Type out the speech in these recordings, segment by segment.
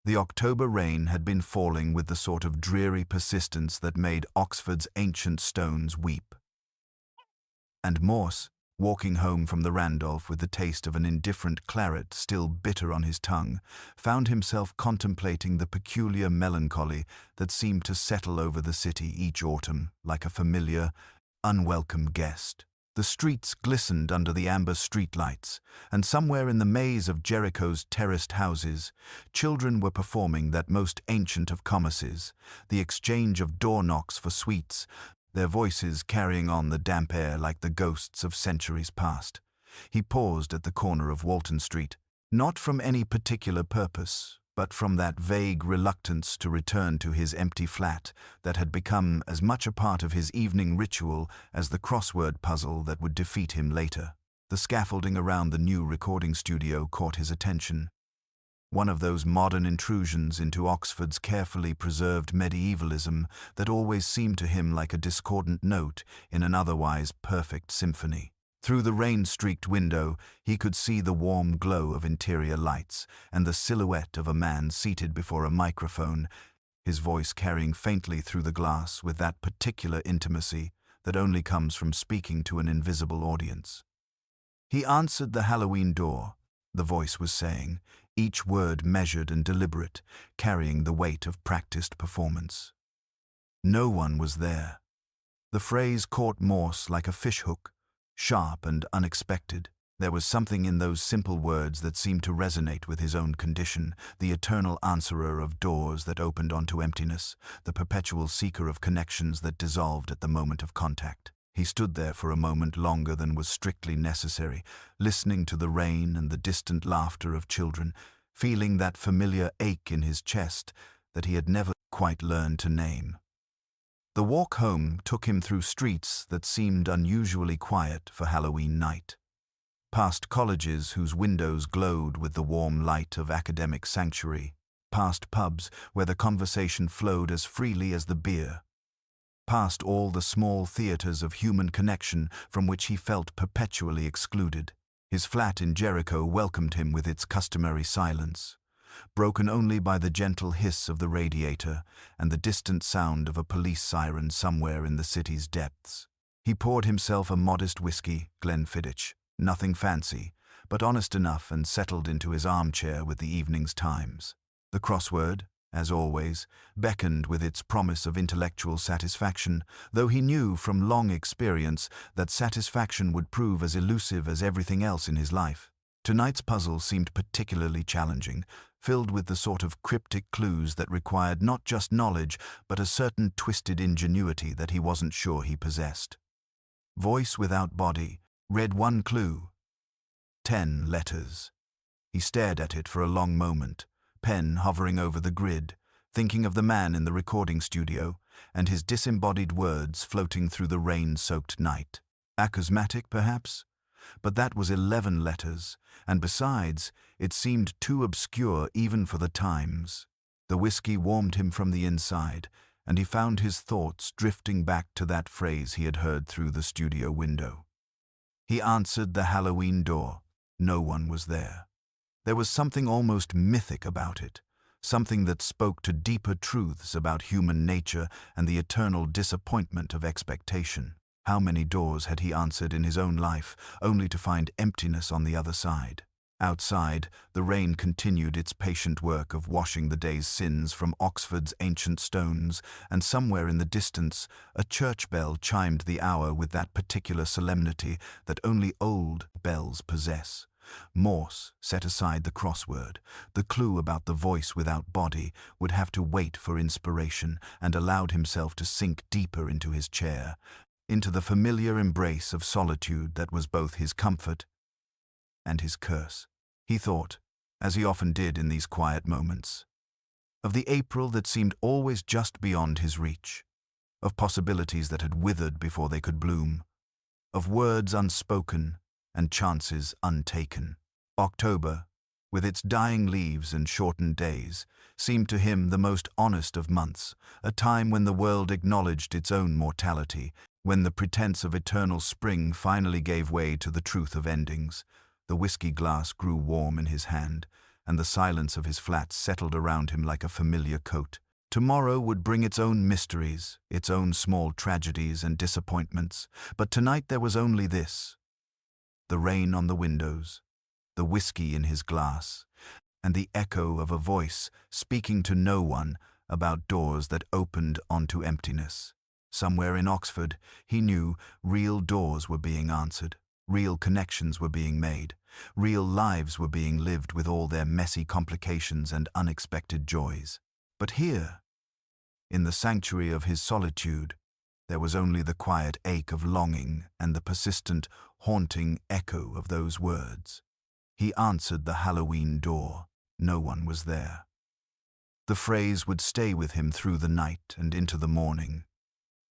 The October rain had been falling with the sort of dreary persistence that made Oxford's ancient stones weep. And Morse, walking home from the Randolph with the taste of an indifferent claret still bitter on his tongue, found himself contemplating the peculiar melancholy that seemed to settle over the city each autumn like a familiar, unwelcome guest. The streets glistened under the amber streetlights, and somewhere in the maze of Jericho's terraced houses, children were performing that most ancient of commerces, the exchange of door knocks for sweets, their voices carrying on the damp air like the ghosts of centuries past. He paused at the corner of Walton Street, not from any particular purpose, but from that vague reluctance to return to his empty flat that had become as much a part of his evening ritual as the crossword puzzle that would defeat him later. The scaffolding around the new recording studio caught his attention. One of those modern intrusions into Oxford's carefully preserved medievalism that always seemed to him like a discordant note in an otherwise perfect symphony. Through the rain-streaked window, he could see the warm glow of interior lights and the silhouette of a man seated before a microphone, his voice carrying faintly through the glass with that particular intimacy that only comes from speaking to an invisible audience. He answered the Haloween door, the voice was saying, each word measured and deliberate, carrying the weight of practiced performance. No one was there. The phrase caught Morse like a fishhook, sharp and unexpected. There was something in those simple words that seemed to resonate with his own condition, the eternal answerer of doors that opened onto emptiness, the perpetual seeker of connections that dissolved at the moment of contact. He stood there for a moment longer than was strictly necessary, listening to the rain and the distant laughter of children, feeling that familiar ache in his chest that he had never quite learned to name. The walk home took him through streets that seemed unusually quiet for Halloween night. Past colleges whose windows glowed with the warm light of academic sanctuary, past pubs where the conversation flowed as freely as the beer, past all the small theaters of human connection from which he felt perpetually excluded. His flat in Jericho welcomed him with its customary silence, broken only by the gentle hiss of the radiator and the distant sound of a police siren somewhere in the city's depths. He poured himself a modest whiskey, Glenfiddich, nothing fancy, but honest enough, and settled into his armchair with the evening's Times. The crossword, as always, beckoned with its promise of intellectual satisfaction, though he knew from long experience that satisfaction would prove as elusive as everything else in his life. Tonight's puzzle seemed particularly challenging, filled with the sort of cryptic clues that required not just knowledge, but a certain twisted ingenuity that he wasn't sure he possessed. Voice without body read one clue. 10 letters. He stared at it for a long moment, pen hovering over the grid, thinking of the man in the recording studio and his disembodied words floating through the rain-soaked night. Acousmatic, perhaps? But that was 11 letters, and besides, it seemed too obscure even for the Times. The whiskey warmed him from the inside, and he found his thoughts drifting back to that phrase he had heard through the studio window. He answered the Haloween door. No one was there. There was something almost mythic about it, something that spoke to deeper truths about human nature and the eternal disappointment of expectation. How many doors had he answered in his own life, only to find emptiness on the other side? Outside, the rain continued its patient work of washing the day's sins from Oxford's ancient stones, and somewhere in the distance, a church bell chimed the hour with that particular solemnity that only old bells possess. Morse set aside the crossword. The clue about the voice without body would have to wait for inspiration, and allowed himself to sink deeper into his chair, into the familiar embrace of solitude that was both his comfort and his curse. He thought, as he often did in these quiet moments, of the April that seemed always just beyond his reach, of possibilities that had withered before they could bloom, of words unspoken and chances untaken. October, with its dying leaves and shortened days, seemed to him the most honest of months, a time when the world acknowledged its own mortality, when the pretense of eternal spring finally gave way to the truth of endings. The whiskey glass grew warm in his hand, and the silence of his flat settled around him like a familiar coat. Tomorrow would bring its own mysteries, its own small tragedies and disappointments, but tonight there was only this: the rain on the windows, the whiskey in his glass, and the echo of a voice speaking to no one about doors that opened onto emptiness. Somewhere in Oxford, he knew, real doors were being answered, real connections were being made, real lives were being lived with all their messy complications and unexpected joys. But here, in the sanctuary of his solitude, there was only the quiet ache of longing and the persistent, haunting echo of those words. He answered the Haloween door. No one was there. The phrase would stay with him through the night and into the morning,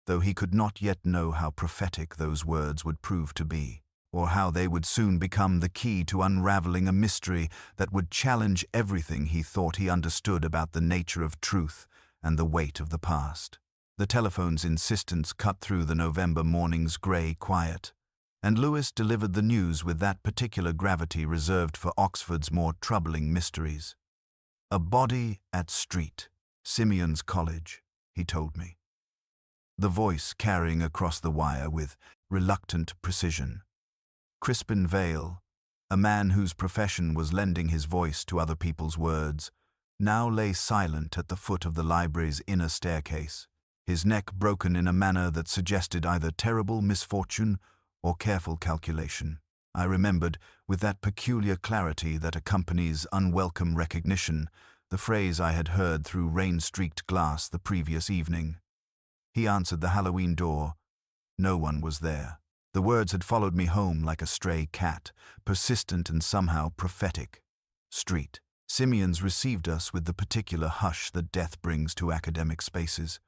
though he could not yet know how prophetic those words would prove to be, or how they would soon become the key to unraveling a mystery that would challenge everything he thought he understood about the nature of truth and the weight of the past. The telephone's insistence cut through the November morning's grey quiet, and Lewis delivered the news with that particular gravity reserved for Oxford's more troubling mysteries. "A body at Street, Simeon's College," he told me, the voice carrying across the wire with reluctant precision. Crispin Vale, a man whose profession was lending his voice to other people's words, now lay silent at the foot of the library's inner staircase, his neck broken in a manner that suggested either terrible misfortune or careful calculation. I remembered, with that peculiar clarity that accompanies unwelcome recognition, the phrase I had heard through rain-streaked glass the previous evening. He answered the Haloween door. No one was there. The words had followed me home like a stray cat, persistent and somehow prophetic. Street. Simeon's received us with the particular hush that death brings to academic spaces,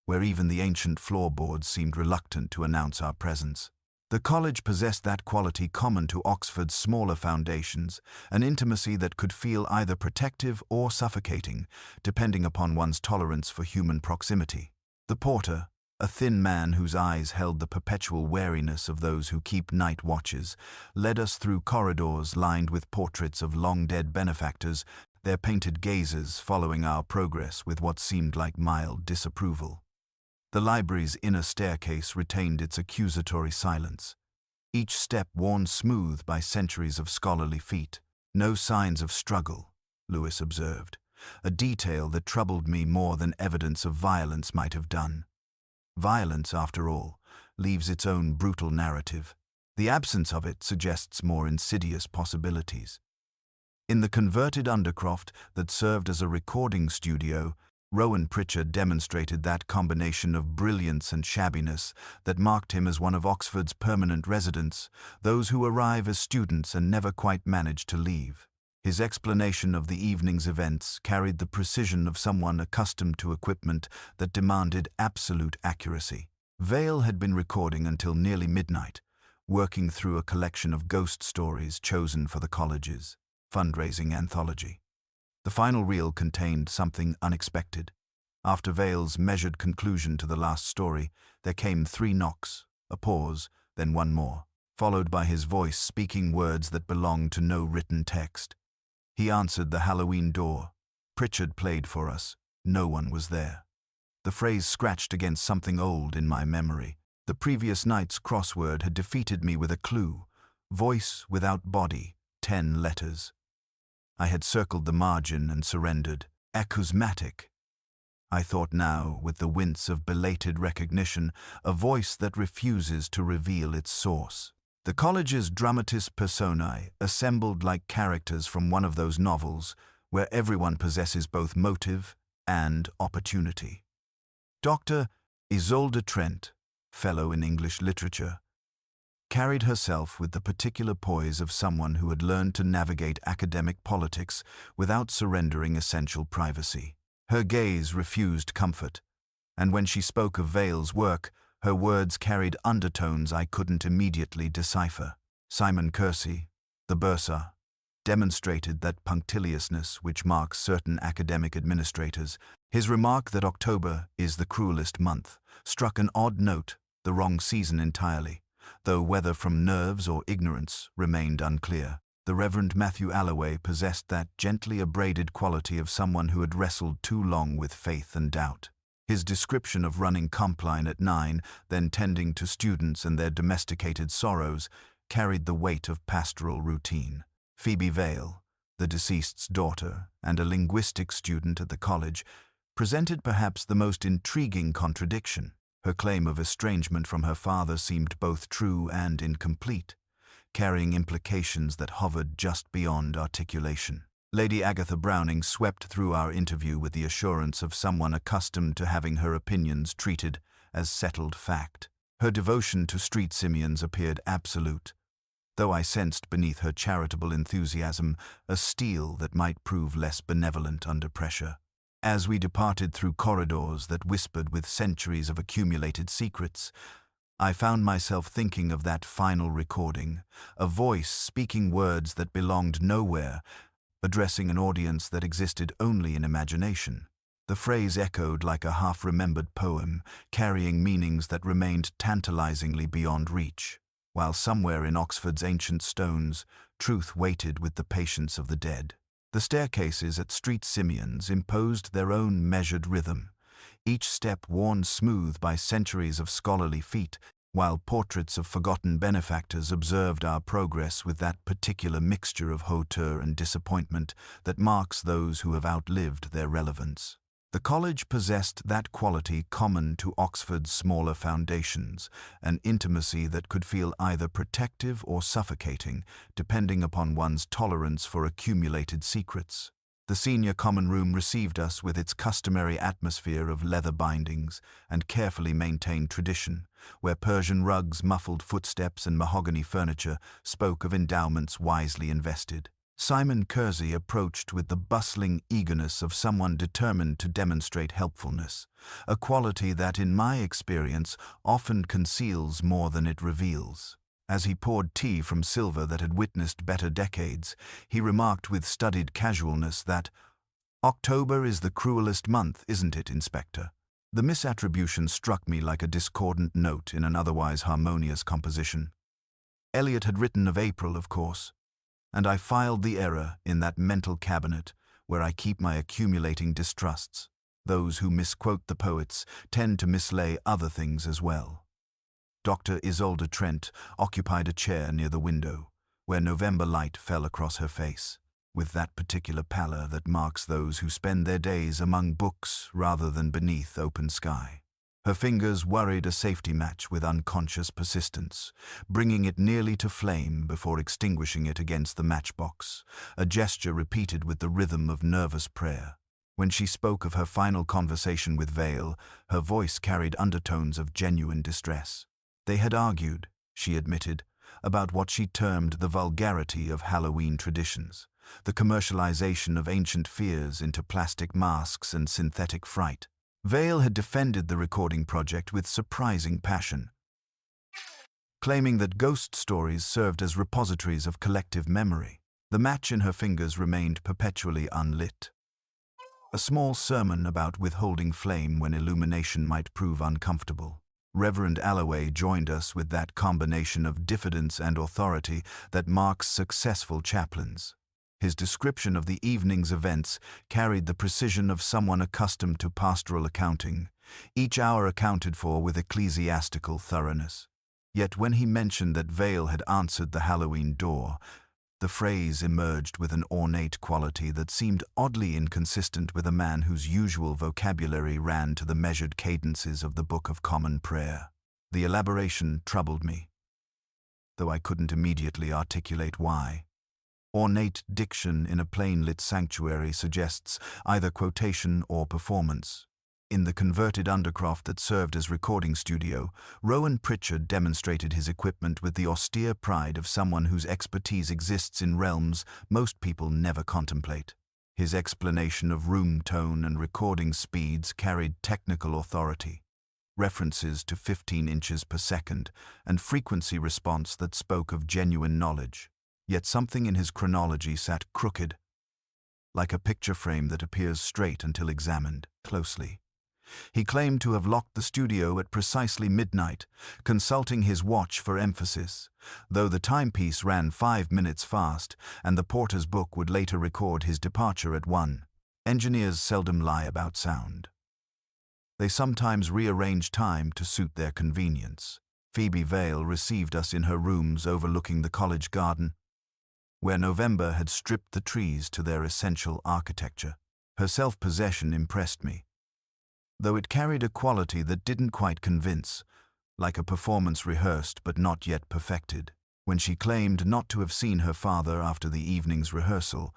where even the ancient floorboards seemed reluctant to announce our presence. The college possessed that quality common to Oxford's smaller foundations, an intimacy that could feel either protective or suffocating, depending upon one's tolerance for human proximity. The porter, a thin man whose eyes held the perpetual wariness of those who keep night watches, led us through corridors lined with portraits of long-dead benefactors, their painted gazes following our progress with what seemed like mild disapproval. The library's inner staircase retained its accusatory silence, each step worn smooth by centuries of scholarly feet. No signs of struggle, Lewis observed, a detail that troubled me more than evidence of violence might have done. Violence, after all, leaves its own brutal narrative. The absence of it suggests more insidious possibilities. In the converted undercroft that served as a recording studio, Rowan Pritchard demonstrated that combination of brilliance and shabbiness that marked him as one of Oxford's permanent residents, those who arrive as students and never quite manage to leave. His explanation of the evening's events carried the precision of someone accustomed to equipment that demanded absolute accuracy. Vale had been recording until nearly midnight, working through a collection of ghost stories chosen for the college's fundraising anthology. The final reel contained something unexpected. After Vale's measured conclusion to the last story, there came 3 knocks, a pause, then one more, followed by his voice speaking words that belonged to no written text. He answered the Haloween door. Pritchard played for us. No one was there. The phrase scratched against something old in my memory. The previous night's crossword had defeated me with a clue. Voice without body, 10 letters. I had circled the margin and surrendered. Acousmatic. I thought now, with the wince of belated recognition, a voice that refuses to reveal its source. The college's dramatis personae assembled like characters from one of those novels where everyone possesses both motive and opportunity. Dr. Isolde Trent, Fellow in English Literature, carried herself with the particular poise of someone who had learned to navigate academic politics without surrendering essential privacy. Her gaze refused comfort, and when she spoke of Vale's work, her words carried undertones I couldn't immediately decipher. Simon Kersey, the bursar, demonstrated that punctiliousness which marks certain academic administrators. His remark that October is the cruelest month struck an odd note, the wrong season entirely, though whether from nerves or ignorance remained unclear. The Reverend Matthew Alloway possessed that gently abraded quality of someone who had wrestled too long with faith and doubt. His description of running Compline at 9, then tending to students and their domesticated sorrows, carried the weight of pastoral routine. Phoebe Vale, the deceased's daughter and a linguistics student at the college, presented perhaps the most intriguing contradiction. Her claim of estrangement from her father seemed both true and incomplete, carrying implications that hovered just beyond articulation. Lady Agatha Browning swept through our interview with the assurance of someone accustomed to having her opinions treated as settled fact. Her devotion to street simians appeared absolute, though I sensed beneath her charitable enthusiasm a steel that might prove less benevolent under pressure. As we departed through corridors that whispered with centuries of accumulated secrets, I found myself thinking of that final recording, a voice speaking words that belonged nowhere, addressing an audience that existed only in imagination. The phrase echoed like a half-remembered poem, carrying meanings that remained tantalizingly beyond reach, while somewhere in Oxford's ancient stones, truth waited with the patience of the dead. The staircases at Street Simians imposed their own measured rhythm, each step worn smooth by centuries of scholarly feet, while portraits of forgotten benefactors observed our progress with that particular mixture of hauteur and disappointment that marks those who have outlived their relevance. The college possessed that quality common to Oxford's smaller foundations, an intimacy that could feel either protective or suffocating, depending upon one's tolerance for accumulated secrets. The senior common room received us with its customary atmosphere of leather bindings and carefully maintained tradition, where Persian rugs, muffled footsteps, and mahogany furniture spoke of endowments wisely invested. Simon Kersey approached with the bustling eagerness of someone determined to demonstrate helpfulness, a quality that, in my experience, often conceals more than it reveals. As he poured tea from silver that had witnessed better decades, he remarked with studied casualness that, "October is the cruelest month, isn't it, Inspector?" The misattribution struck me like a discordant note in an otherwise harmonious composition. Eliot had written of April, of course, and I filed the error in that mental cabinet where I keep my accumulating distrusts. Those who misquote the poets tend to mislay other things as well. Dr. Isolde Trent occupied a chair near the window, where November light fell across her face, with that particular pallor that marks those who spend their days among books rather than beneath open sky. Her fingers worried a safety match with unconscious persistence, bringing it nearly to flame before extinguishing it against the matchbox, a gesture repeated with the rhythm of nervous prayer. When she spoke of her final conversation with Vale, her voice carried undertones of genuine distress. They had argued, she admitted, about what she termed the vulgarity of Haloween traditions, the commercialization of ancient fears into plastic masks and synthetic fright. Vale had defended the recording project with surprising passion, claiming that ghost stories served as repositories of collective memory. The match in her fingers remained perpetually unlit. A small sermon about withholding flame when illumination might prove uncomfortable. Reverend Alloway joined us with that combination of diffidence and authority that marks successful chaplains. His description of the evening's events carried the precision of someone accustomed to pastoral accounting, each hour accounted for with ecclesiastical thoroughness. Yet when he mentioned that Vale had answered the Haloween door, the phrase emerged with an ornate quality that seemed oddly inconsistent with a man whose usual vocabulary ran to the measured cadences of the Book of Common Prayer. The elaboration troubled me, though I couldn't immediately articulate why. Ornate diction in a plain-lit sanctuary suggests either quotation or performance. In the converted undercroft that served as recording studio, Rowan Pritchard demonstrated his equipment with the austere pride of someone whose expertise exists in realms most people never contemplate. His explanation of room tone and recording speeds carried technical authority, references to 15 inches per second, and frequency response that spoke of genuine knowledge. Yet something in his chronology sat crooked, like a picture frame that appears straight until examined closely. He claimed to have locked the studio at precisely midnight, consulting his watch for emphasis, though the timepiece ran 5 minutes fast, and the porter's book would later record his departure at 1. Engineers seldom lie about sound. They sometimes rearrange time to suit their convenience. Phoebe Vale received us in her rooms overlooking the college garden, where November had stripped the trees to their essential architecture. Her self-possession impressed me, though it carried a quality that didn't quite convince, like a performance rehearsed but not yet perfected. When she claimed not to have seen her father after the evening's rehearsal,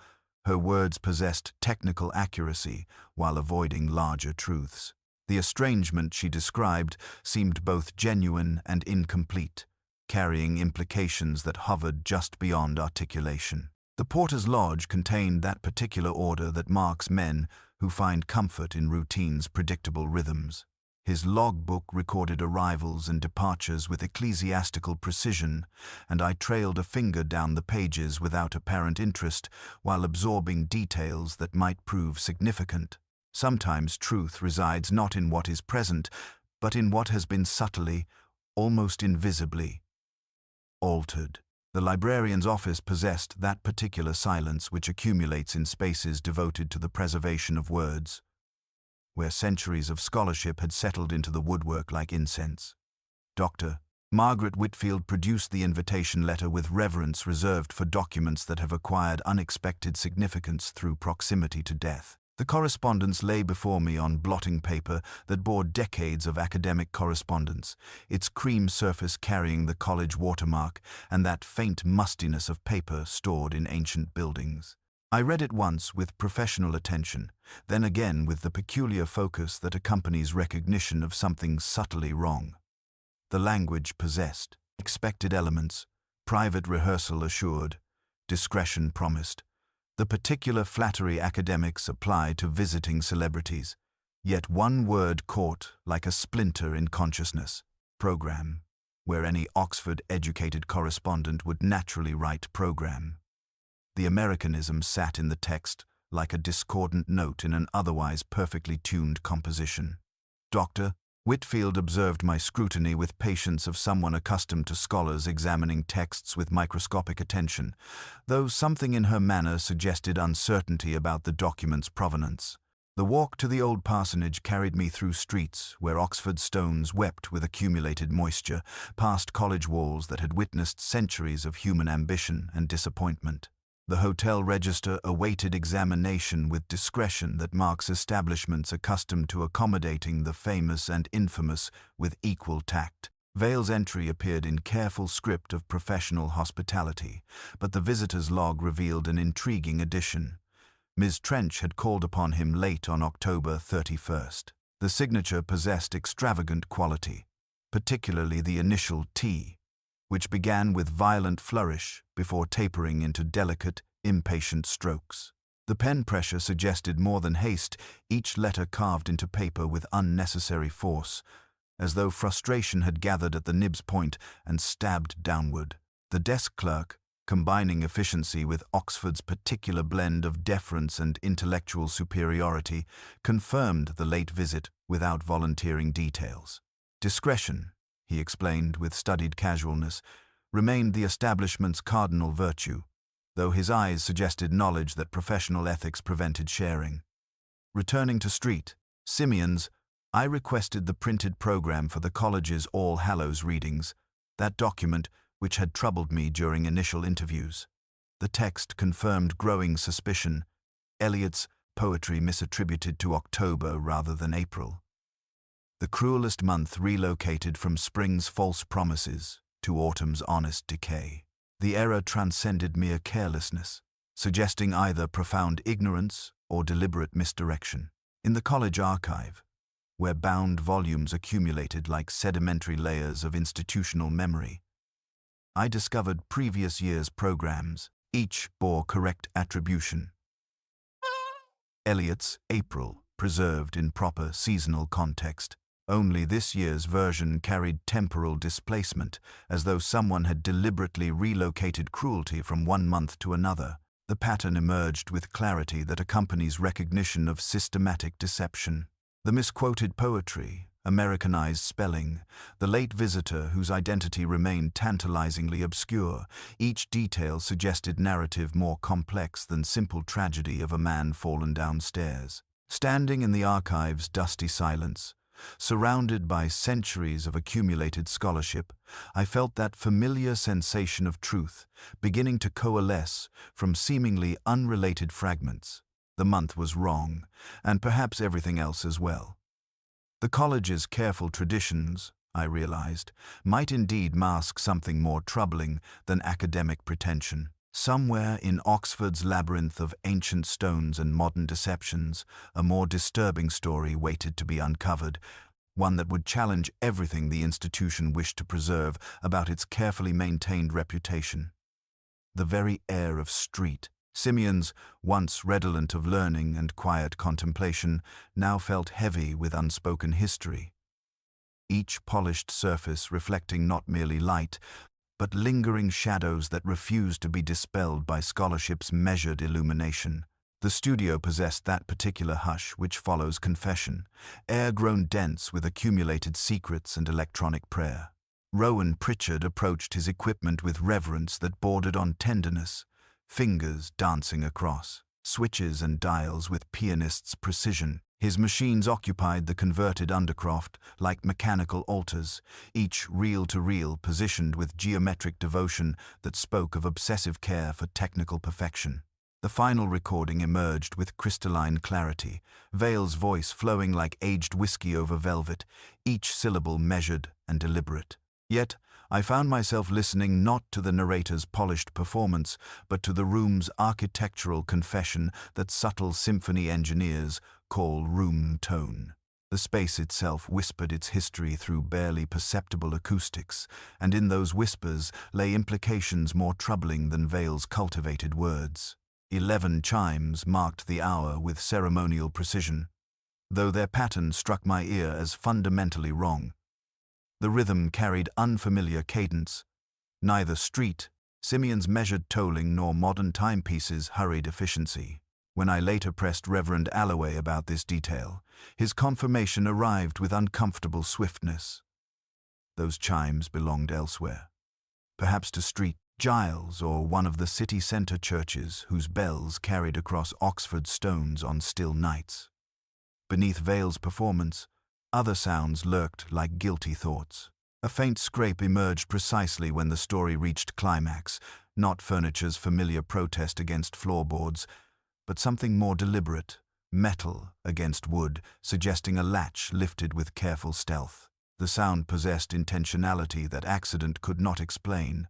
her words possessed technical accuracy while avoiding larger truths. The estrangement she described seemed both genuine and incomplete, carrying implications that hovered just beyond articulation. The porter's lodge contained that particular order that marks men who find comfort in routine's predictable rhythms. His logbook recorded arrivals and departures with ecclesiastical precision, and I trailed a finger down the pages without apparent interest while absorbing details that might prove significant. Sometimes truth resides not in what is present, but in what has been subtly, almost invisibly, altered. The librarian's office possessed that particular silence which accumulates in spaces devoted to the preservation of words, where centuries of scholarship had settled into the woodwork like incense. Dr. Margaret Whitfield produced the invitation letter with reverence reserved for documents that have acquired unexpected significance through proximity to death. The correspondence lay before me on blotting paper that bore decades of academic correspondence, its cream surface carrying the college watermark and that faint mustiness of paper stored in ancient buildings. I read it once with professional attention, then again with the peculiar focus that accompanies recognition of something subtly wrong. The language possessed expected elements, private rehearsal assured, discretion promised, the particular flattery academics apply to visiting celebrities, yet one word caught like a splinter in consciousness: program, where any Oxford-educated correspondent would naturally write program. The Americanism sat in the text like a discordant note in an otherwise perfectly tuned composition. Dr. Whitfield observed my scrutiny with patience of someone accustomed to scholars examining texts with microscopic attention, though something in her manner suggested uncertainty about the document's provenance. The walk to the old parsonage carried me through streets where Oxford stones wept with accumulated moisture, past college walls that had witnessed centuries of human ambition and disappointment. The hotel register awaited examination with discretion that marks establishments accustomed to accommodating the famous and infamous with equal tact. Vale's entry appeared in careful script of professional hospitality, but the visitor's log revealed an intriguing addition. Ms. Trench had called upon him late on October 31st. The signature possessed extravagant quality, particularly the initial T, which began with violent flourish before tapering into delicate, impatient strokes. The pen pressure suggested more than haste, each letter carved into paper with unnecessary force, as though frustration had gathered at the nib's point and stabbed downward. The desk clerk, combining efficiency with Oxford's particular blend of deference and intellectual superiority, confirmed the late visit without volunteering details. Discretion, he explained with studied casualness, remained the establishment's cardinal virtue, though his eyes suggested knowledge that professional ethics prevented sharing. Returning to Street, Simeon's, I requested the printed program for the college's All Hallows readings, that document which had troubled me during initial interviews. The text confirmed growing suspicion: Eliot's poetry misattributed to October rather than April. The cruelest month relocated from spring's false promises to autumn's honest decay. The error transcended mere carelessness, suggesting either profound ignorance or deliberate misdirection. In the college archive, where bound volumes accumulated like sedimentary layers of institutional memory, I discovered previous year's programs. Each bore correct attribution. Eliot's April, preserved in proper seasonal context. Only this year's version carried temporal displacement, as though someone had deliberately relocated cruelty from one month to another. The pattern emerged with clarity that accompanies recognition of systematic deception. The misquoted poetry, Americanized spelling, the late visitor whose identity remained tantalizingly obscure, each detail suggested narrative more complex than simple tragedy of a man fallen downstairs. Standing in the archive's dusty silence, surrounded by centuries of accumulated scholarship, I felt that familiar sensation of truth beginning to coalesce from seemingly unrelated fragments. The month was wrong, and perhaps everything else as well. The college's careful traditions, I realized, might indeed mask something more troubling than academic pretension. Somewhere in Oxford's labyrinth of ancient stones and modern deceptions, a more disturbing story waited to be uncovered, one that would challenge everything the institution wished to preserve about its carefully maintained reputation. The very air of street, Simeon's, once redolent of learning and quiet contemplation, now felt heavy with unspoken history. Each polished surface reflecting not merely light, but lingering shadows that refused to be dispelled by scholarship's measured illumination. The studio possessed that particular hush which follows confession, air grown dense with accumulated secrets and electronic prayer. Rowan Pritchard approached his equipment with reverence that bordered on tenderness, fingers dancing across, switches and dials with pianist's precision. His machines occupied the converted undercroft like mechanical altars, each reel-to-reel positioned with geometric devotion that spoke of obsessive care for technical perfection. The final recording emerged with crystalline clarity, Vale's voice flowing like aged whiskey over velvet, each syllable measured and deliberate. Yet, I found myself listening not to the narrator's polished performance, but to the room's architectural confession that subtle symphony engineers call room tone. The space itself whispered its history through barely perceptible acoustics, and in those whispers lay implications more troubling than Vale's cultivated words. 11 chimes marked the hour with ceremonial precision, though their pattern struck my ear as fundamentally wrong. The rhythm carried unfamiliar cadence. Neither street, Simeon's measured tolling, nor modern timepieces' hurried efficiency. When I later pressed Reverend Alloway about this detail, his confirmation arrived with uncomfortable swiftness. Those chimes belonged elsewhere. Perhaps to Street Giles or one of the city centre churches whose bells carried across Oxford stones on still nights. Beneath Vale's performance, other sounds lurked like guilty thoughts. A faint scrape emerged precisely when the story reached climax, not furniture's familiar protest against floorboards, but something more deliberate, metal against wood, suggesting a latch lifted with careful stealth. The sound possessed intentionality that accident could not explain,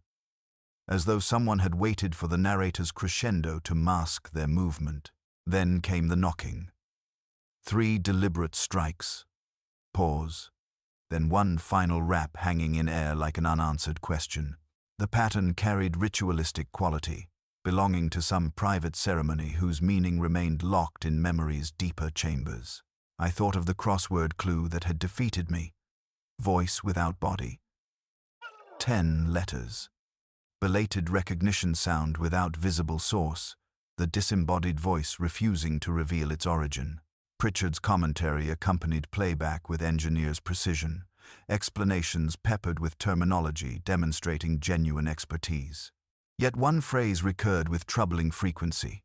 as though someone had waited for the narrator's crescendo to mask their movement. Then came the knocking. 3 deliberate strikes. Pause. Then one final rap hanging in air like an unanswered question. The pattern carried ritualistic quality, belonging to some private ceremony whose meaning remained locked in memory's deeper chambers. I thought of the crossword clue that had defeated me. Voice without body. 10 letters. Belated recognition sound without visible source, the disembodied voice refusing to reveal its origin. Pritchard's commentary accompanied playback with engineer's precision, explanations peppered with terminology demonstrating genuine expertise. Yet one phrase recurred with troubling frequency.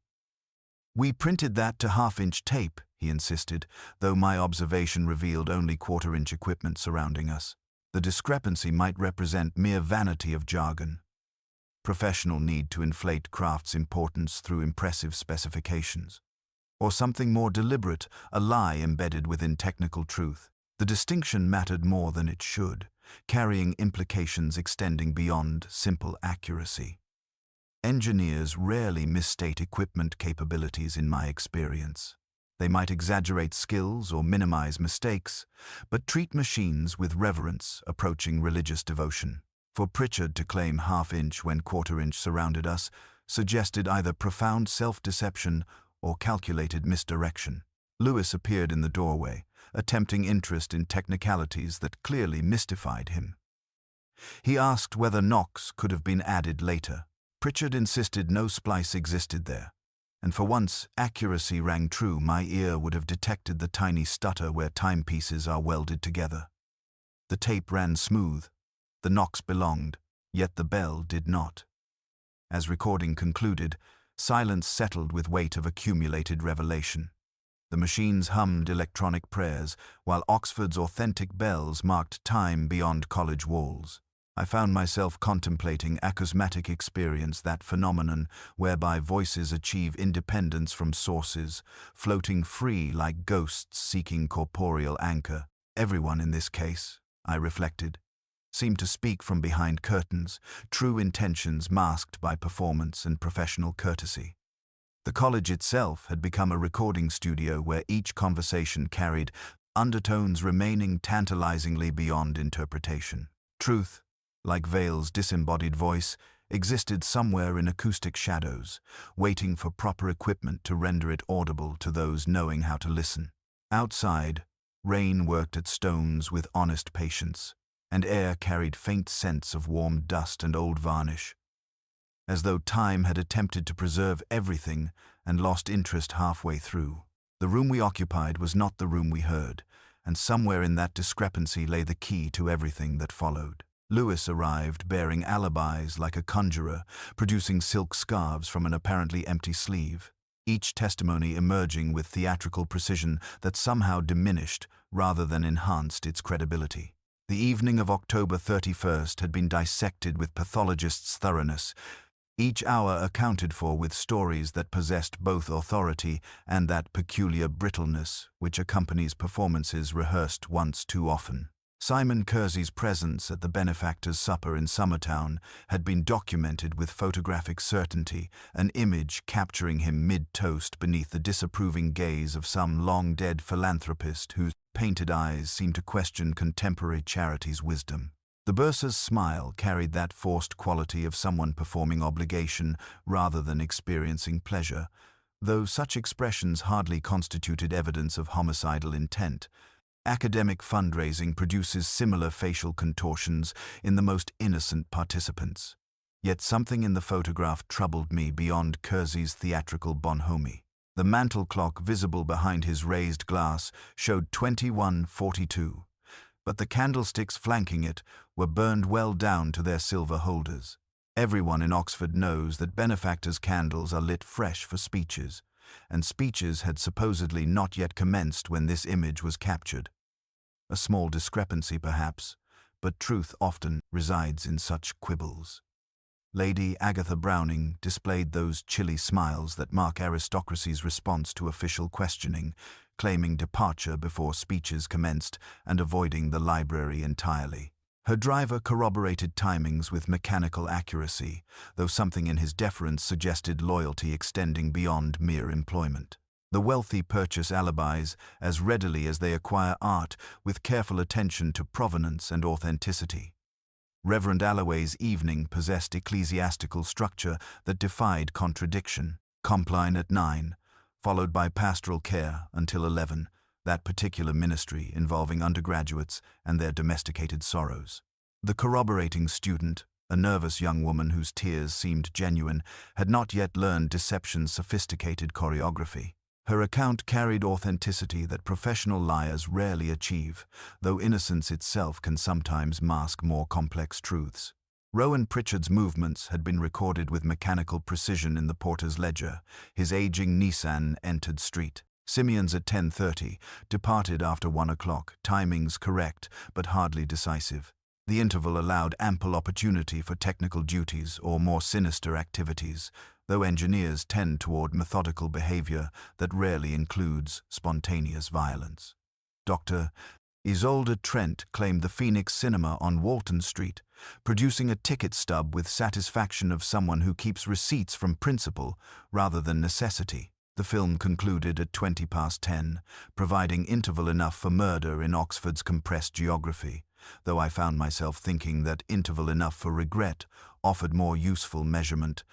"We printed that to half-inch tape," he insisted, though my observation revealed only quarter-inch equipment surrounding us. The discrepancy might represent mere vanity of jargon, professional need to inflate craft's importance through impressive specifications, or something more deliberate, a lie embedded within technical truth. The distinction mattered more than it should, carrying implications extending beyond simple accuracy. Engineers rarely misstate equipment capabilities in my experience. They might exaggerate skills or minimize mistakes, but treat machines with reverence approaching religious devotion. For Pritchard to claim half-inch when quarter-inch surrounded us suggested either profound self-deception or calculated misdirection. Lewis appeared in the doorway, attempting interest in technicalities that clearly mystified him. He asked whether knocks could have been added later. Pritchard insisted no splice existed there. And for once, accuracy rang true. My ear would have detected the tiny stutter where timepieces are welded together. The tape ran smooth. The knocks belonged, yet the bell did not. As recording concluded, silence settled with weight of accumulated revelation. The machines hummed electronic prayers, while Oxford's authentic bells marked time beyond college walls. I found myself contemplating acousmatic experience, that phenomenon whereby voices achieve independence from sources, floating free like ghosts seeking corporeal anchor. Everyone in this case, I reflected, seemed to speak from behind curtains, true intentions masked by performance and professional courtesy. The college itself had become a recording studio where each conversation carried undertones remaining tantalizingly beyond interpretation. Truth, like Vale's disembodied voice, existed somewhere in acoustic shadows, waiting for proper equipment to render it audible to those knowing how to listen. Outside, rain worked at stones with honest patience, and air carried faint scents of warm dust and old varnish, as though time had attempted to preserve everything and lost interest halfway through. The room we occupied was not the room we heard, and somewhere in that discrepancy lay the key to everything that followed. Lewis arrived bearing alibis like a conjurer, producing silk scarves from an apparently empty sleeve, each testimony emerging with theatrical precision that somehow diminished rather than enhanced its credibility. The evening of October 31st had been dissected with pathologists' thoroughness, each hour accounted for with stories that possessed both authority and that peculiar brittleness which accompanies performances rehearsed once too often. Simon Kersey's presence at the benefactor's supper in Summertown had been documented with photographic certainty, an image capturing him mid-toast beneath the disapproving gaze of some long-dead philanthropist whose painted eyes seemed to question contemporary charity's wisdom. The bursar's smile carried that forced quality of someone performing obligation rather than experiencing pleasure, though such expressions hardly constituted evidence of homicidal intent. Academic fundraising produces similar facial contortions in the most innocent participants. Yet something in the photograph troubled me beyond Kersey's theatrical bonhomie. The mantel clock visible behind his raised glass showed 21:42, but the candlesticks flanking it were burned well down to their silver holders. Everyone in Oxford knows that benefactors' candles are lit fresh for speeches, and speeches had supposedly not yet commenced when this image was captured. A small discrepancy, perhaps, but truth often resides in such quibbles. Lady Agatha Browning displayed those chilly smiles that mark aristocracy's response to official questioning, claiming departure before speeches commenced and avoiding the library entirely. Her driver corroborated timings with mechanical accuracy, though something in his deference suggested loyalty extending beyond mere employment. The wealthy purchase alibis as readily as they acquire art, with careful attention to provenance and authenticity. Reverend Alloway's evening possessed ecclesiastical structure that defied contradiction. Compline at 9, followed by pastoral care until 11, that particular ministry involving undergraduates and their domesticated sorrows. The corroborating student, a nervous young woman whose tears seemed genuine, had not yet learned deception's sophisticated choreography. Her account carried authenticity that professional liars rarely achieve, though innocence itself can sometimes mask more complex truths. Rowan Pritchard's movements had been recorded with mechanical precision in the porter's ledger. His aging Nissan entered street. Simeon's at 10:30, departed after 1 o'clock, timings correct but hardly decisive. The interval allowed ample opportunity for technical duties or more sinister activities, though engineers tend toward methodical behavior that rarely includes spontaneous violence. Dr. Isolde Trent claimed the Phoenix Cinema on Walton Street, producing a ticket stub with satisfaction of someone who keeps receipts from principle rather than necessity. The film concluded at 10:20, providing interval enough for murder in Oxford's compressed geography, though I found myself thinking that interval enough for regret offered more useful measurement.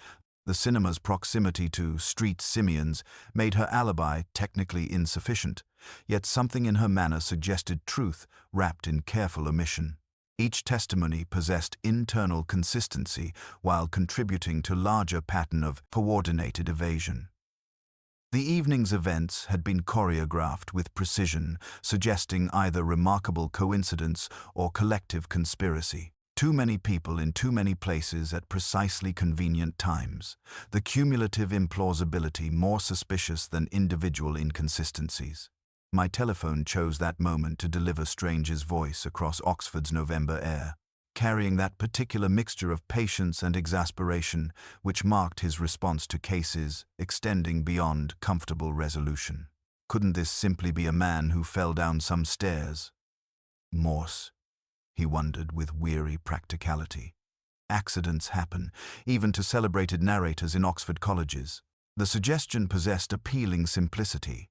The cinema's proximity to Street Simeon's made her alibi technically insufficient, yet something in her manner suggested truth wrapped in careful omission. Each testimony possessed internal consistency while contributing to larger pattern of coordinated evasion. The evening's events had been choreographed with precision, suggesting either remarkable coincidence or collective conspiracy. Too many people in too many places at precisely convenient times. The cumulative implausibility more suspicious than individual inconsistencies. My telephone chose that moment to deliver Strange's voice across Oxford's November air, carrying that particular mixture of patience and exasperation which marked his response to cases extending beyond comfortable resolution. Couldn't this simply be a man who fell down some stairs? Morse, he wondered with weary practicality. Accidents happen, even to celebrated narrators in Oxford colleges. The suggestion possessed appealing simplicity,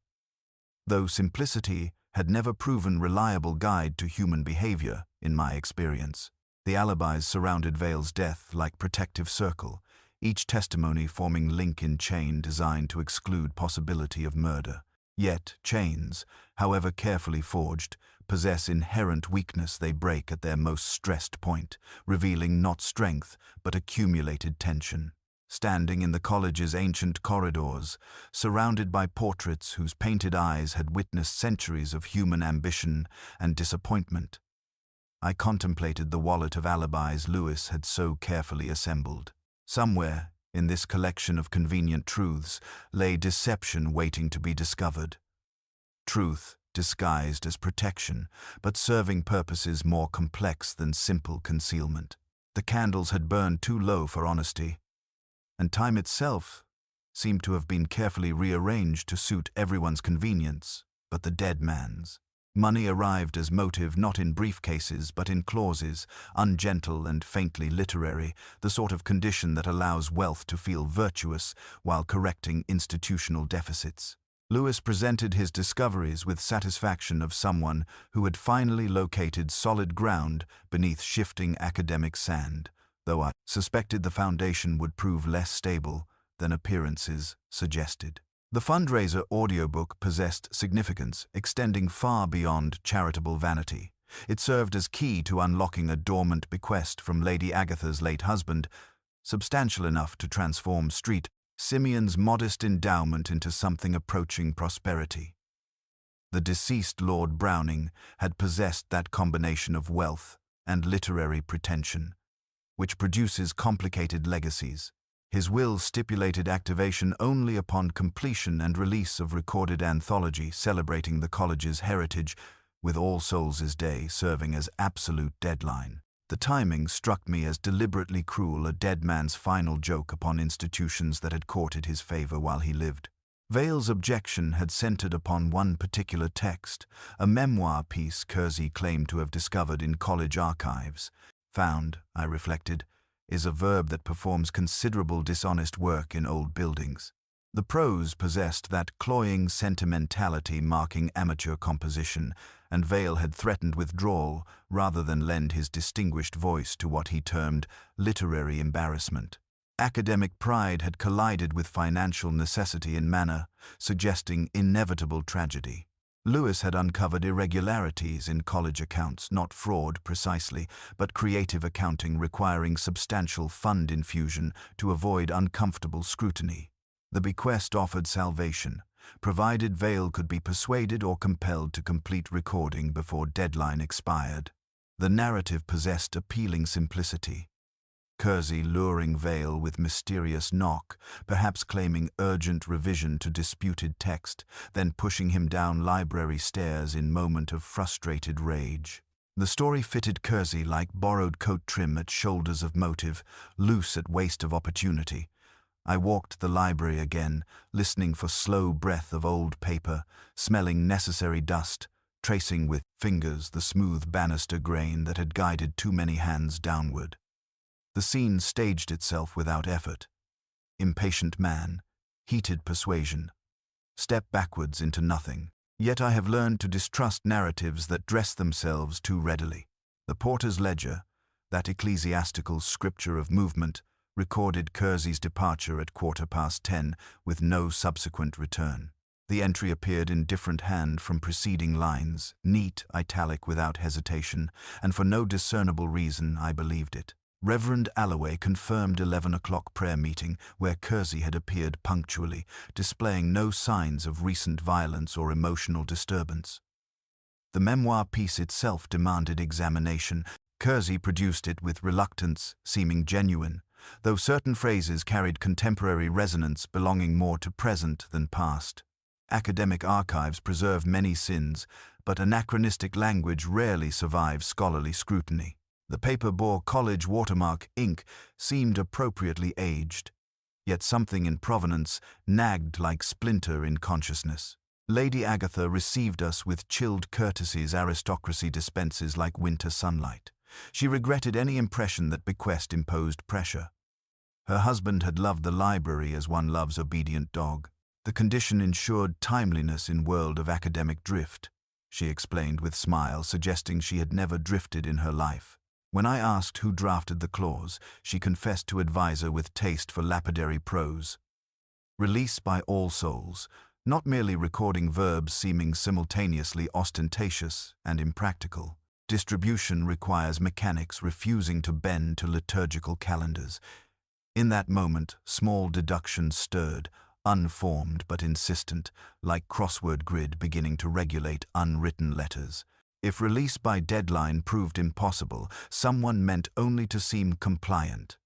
though simplicity had never proven reliable guide to human behavior, in my experience. The alibis surrounded Vale's death like protective circle, each testimony forming link in chain designed to exclude possibility of murder. Yet chains, however carefully forged, possess inherent weakness. They break at their most stressed point, revealing not strength but accumulated tension. Standing in the college's ancient corridors, surrounded by portraits whose painted eyes had witnessed centuries of human ambition and disappointment, I contemplated the wallet of alibis Lewis had so carefully assembled. Somewhere, in this collection of convenient truths, lay deception waiting to be discovered. Truth disguised as protection, but serving purposes more complex than simple concealment. The candles had burned too low for honesty, and time itself seemed to have been carefully rearranged to suit everyone's convenience, but the dead man's. Money arrived as motive not in briefcases but in clauses, ungentle and faintly literary, the sort of condition that allows wealth to feel virtuous while correcting institutional deficits. Lewis presented his discoveries with satisfaction of someone who had finally located solid ground beneath shifting academic sand, though I suspected the foundation would prove less stable than appearances suggested. The fundraiser audiobook possessed significance, extending far beyond charitable vanity. It served as key to unlocking a dormant bequest from Lady Agatha's late husband, substantial enough to transform Street Simeon's modest endowment into something approaching prosperity. The deceased Lord Browning had possessed that combination of wealth and literary pretension, which produces complicated legacies. His will stipulated activation only upon completion and release of recorded anthology celebrating the college's heritage, with All Souls' Day serving as absolute deadline. The timing struck me as deliberately cruel, a dead man's final joke upon institutions that had courted his favor while he lived. Vale's objection had centered upon one particular text, a memoir piece Kersey claimed to have discovered in college archives. Found, I reflected, is a verb that performs considerable dishonest work in old buildings. The prose possessed that cloying sentimentality marking amateur composition, and Vale had threatened withdrawal rather than lend his distinguished voice to what he termed literary embarrassment. Academic pride had collided with financial necessity in manner, suggesting inevitable tragedy. Lewis had uncovered irregularities in college accounts, not fraud precisely, but creative accounting requiring substantial fund infusion to avoid uncomfortable scrutiny. The bequest offered salvation, provided Vale could be persuaded or compelled to complete recording before deadline expired. The narrative possessed appealing simplicity. Kersey luring Vale with mysterious knock, perhaps claiming urgent revision to disputed text, then pushing him down library stairs in moment of frustrated rage. The story fitted Kersey like borrowed coat trim at shoulders of motive, loose at waist of opportunity. I walked the library again, listening for slow breath of old paper, smelling necessary dust, tracing with fingers the smooth banister grain that had guided too many hands downward. The scene staged itself without effort. Impatient man, heated persuasion, step backwards into nothing. Yet I have learned to distrust narratives that dress themselves too readily. The porter's ledger, that ecclesiastical scripture of movement, recorded Kersey's departure at 10:15 with no subsequent return. The entry appeared in different hand from preceding lines, neat, italic without hesitation, and for no discernible reason I believed it. Reverend Alloway confirmed 11 o'clock prayer meeting where Kersey had appeared punctually, displaying no signs of recent violence or emotional disturbance. The memoir piece itself demanded examination. Kersey produced it with reluctance, seeming genuine, though certain phrases carried contemporary resonance belonging more to present than past. Academic archives preserve many sins, but anachronistic language rarely survives scholarly scrutiny. The paper bore college watermark ink seemed appropriately aged, yet something in provenance nagged like splinter in consciousness. Lady Agatha received us with chilled courtesies aristocracy dispenses like winter sunlight. She regretted any impression that bequest imposed pressure. Her husband had loved the library as one loves obedient dog. The condition ensured timeliness in world of academic drift, she explained with smile, suggesting she had never drifted in her life. When I asked who drafted the clause, she confessed to advisor with taste for lapidary prose. Release by all souls, not merely recording verbs seeming simultaneously ostentatious and impractical. Distribution requires mechanics refusing to bend to liturgical calendars. In that moment, small deductions stirred, unformed but insistent, like crossword grid beginning to regulate unwritten letters. If release by deadline proved impossible, someone meant only to seem compliant,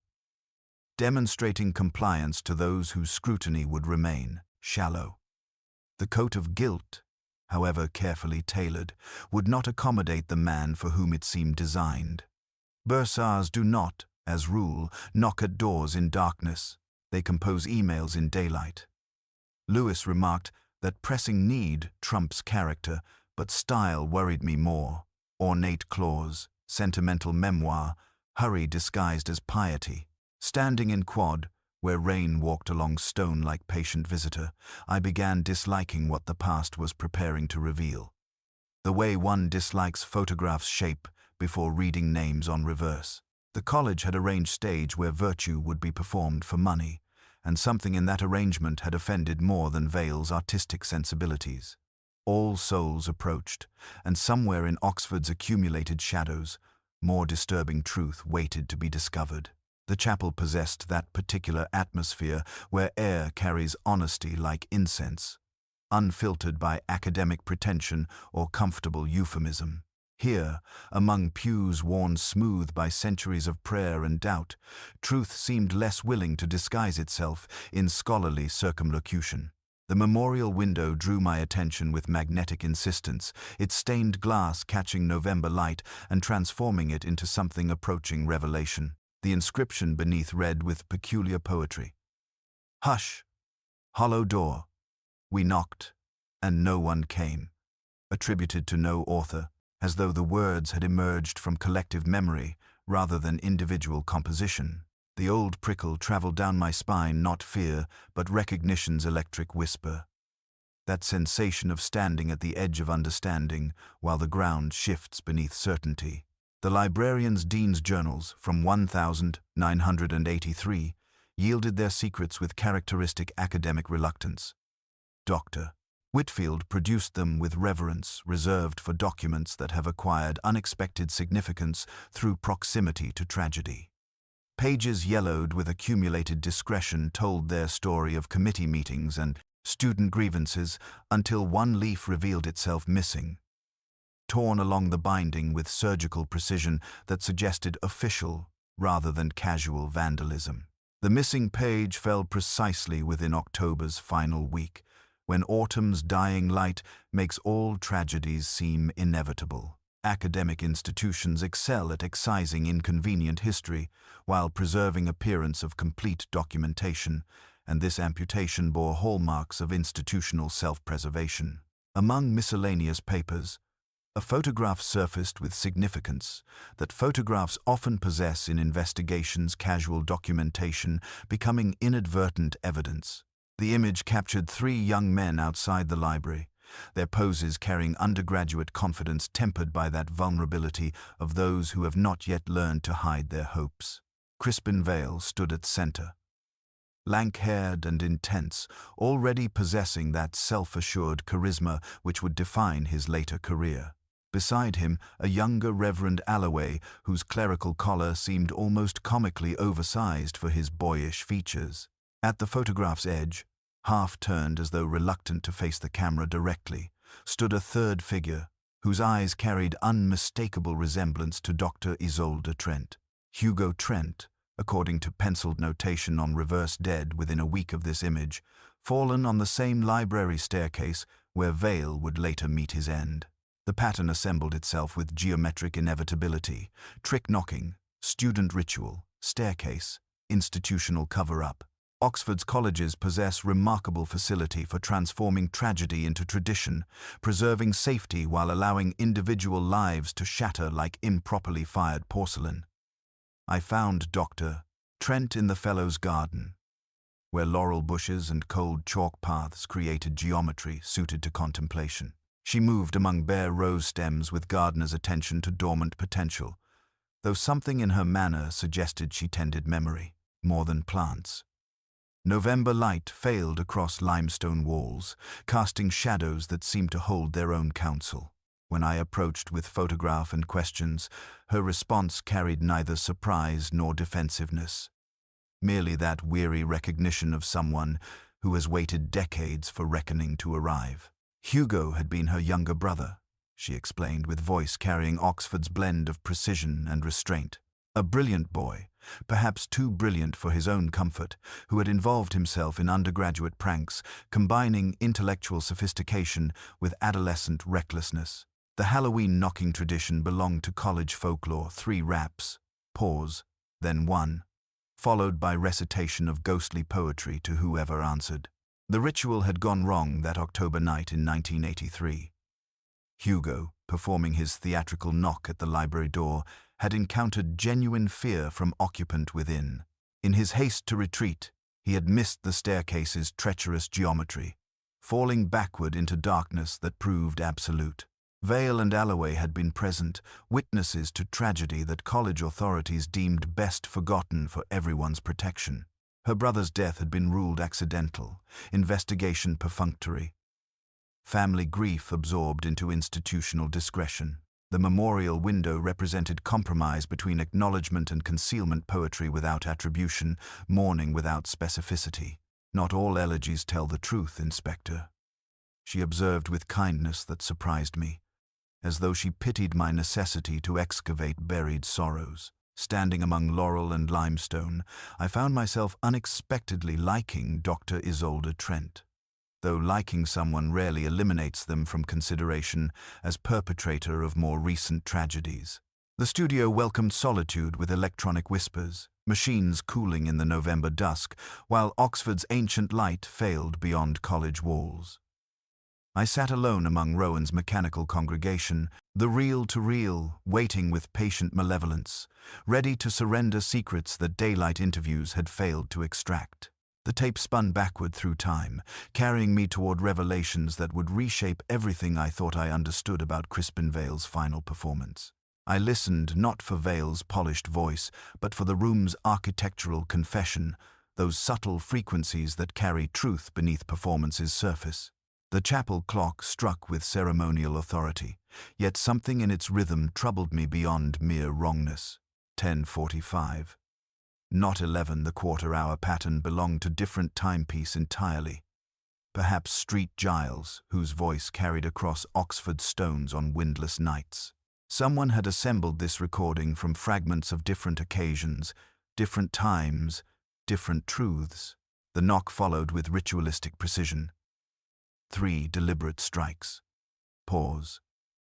demonstrating compliance to those whose scrutiny would remain shallow. The coat of guilt, however carefully tailored, would not accommodate the man for whom it seemed designed. Bursars do not, as rule, knock at doors in darkness. They compose emails in daylight. Lewis remarked that pressing need trumps character, but style worried me more. Ornate clause, sentimental memoir, hurry disguised as piety. Standing in quad, where rain walked along stone like patient visitor, I began disliking what the past was preparing to reveal. The way one dislikes photographs' shape before reading names on reverse. The college had arranged stage where virtue would be performed for money, and something in that arrangement had offended more than Vale's artistic sensibilities. All Souls approached, and somewhere in Oxford's accumulated shadows, more disturbing truth waited to be discovered. The chapel possessed that particular atmosphere where air carries honesty like incense, unfiltered by academic pretension or comfortable euphemism. Here, among pews worn smooth by centuries of prayer and doubt, truth seemed less willing to disguise itself in scholarly circumlocution. The memorial window drew my attention with magnetic insistence, its stained glass catching November light and transforming it into something approaching revelation. The inscription beneath read with peculiar poetry. "Hush! Hollow door. We knocked, and no one came." Attributed to no author, as though the words had emerged from collective memory rather than individual composition. The old prickle traveled down my spine, not fear, but recognition's electric whisper. That sensation of standing at the edge of understanding while the ground shifts beneath certainty. The librarian's dean's journals from 1983 yielded their secrets with characteristic academic reluctance. Dr. Whitfield produced them with reverence reserved for documents that have acquired unexpected significance through proximity to tragedy. Pages yellowed with accumulated discretion told their story of committee meetings and student grievances until one leaf revealed itself missing, torn along the binding with surgical precision that suggested official rather than casual vandalism. The missing page fell precisely within October's final week, when autumn's dying light makes all tragedies seem inevitable. Academic institutions excel at excising inconvenient history while preserving appearance of complete documentation, and this amputation bore hallmarks of institutional self-preservation. Among miscellaneous papers, a photograph surfaced with significance that photographs often possess in investigations, casual documentation becoming inadvertent evidence. The image captured 3 young men outside the library, their poses carrying undergraduate confidence tempered by that vulnerability of those who have not yet learned to hide their hopes. Crispin Vale stood at center, lank-haired and intense, already possessing that self-assured charisma which would define his later career. Beside him, a younger Reverend Alloway, whose clerical collar seemed almost comically oversized for his boyish features. At the photograph's edge, half turned as though reluctant to face the camera directly, stood a third figure, whose eyes carried unmistakable resemblance to Dr. Isolde Trent. Hugo Trent, according to penciled notation on reverse dead within a week of this image, fallen on the same library staircase where Vale would later meet his end. The pattern assembled itself with geometric inevitability: trick knocking, student ritual, staircase, institutional cover-up. Oxford's colleges possess remarkable facility for transforming tragedy into tradition, preserving safety while allowing individual lives to shatter like improperly fired porcelain. I found Dr. Trent in the Fellows' Garden, where laurel bushes and cold chalk paths created geometry suited to contemplation. She moved among bare rose stems with gardener's attention to dormant potential, though something in her manner suggested she tended memory more than plants. November light failed across limestone walls, casting shadows that seemed to hold their own counsel. When I approached with photograph and questions, her response carried neither surprise nor defensiveness, merely that weary recognition of someone who has waited decades for reckoning to arrive. Hugo had been her younger brother, she explained, with voice carrying Oxford's blend of precision and restraint. A brilliant boy, perhaps too brilliant for his own comfort, who had involved himself in undergraduate pranks, combining intellectual sophistication with adolescent recklessness. The Haloween knocking tradition belonged to college folklore: 3 raps, pause, then 1, followed by recitation of ghostly poetry to whoever answered. The ritual had gone wrong that October night in 1983. Hugo, performing his theatrical knock at the library door, had encountered genuine fear from occupant within. In his haste to retreat, he had missed the staircase's treacherous geometry, falling backward into darkness that proved absolute. Vale and Alloway had been present, witnesses to tragedy that college authorities deemed best forgotten for everyone's protection. Her brother's death had been ruled accidental, investigation perfunctory, family grief absorbed into institutional discretion. The memorial window represented compromise between acknowledgement and concealment: poetry without attribution, mourning without specificity. Not all elegies tell the truth, Inspector, she observed with kindness that surprised me, as though she pitied my necessity to excavate buried sorrows. Standing among laurel and limestone, I found myself unexpectedly liking Dr. Isolde Trent, though liking someone rarely eliminates them from consideration as perpetrator of more recent tragedies. The studio welcomed solitude with electronic whispers, machines cooling in the November dusk, while Oxford's ancient light failed beyond college walls. I sat alone among Rowan's mechanical congregation, the reel-to-reel, waiting with patient malevolence, ready to surrender secrets that daylight interviews had failed to extract. The tape spun backward through time, carrying me toward revelations that would reshape everything I thought I understood about Crispin Vale's final performance. I listened not for Vale's polished voice, but for the room's architectural confession, those subtle frequencies that carry truth beneath performance's surface. The chapel clock struck with ceremonial authority, yet something in its rhythm troubled me beyond mere wrongness. 10:45. Not 11, the quarter-hour pattern belonged to different timepiece entirely. Perhaps Street Giles, whose voice carried across Oxford stones on windless nights. Someone had assembled this recording from fragments of different occasions, different times, different truths. The knock followed with ritualistic precision. 3 deliberate strikes. Pause.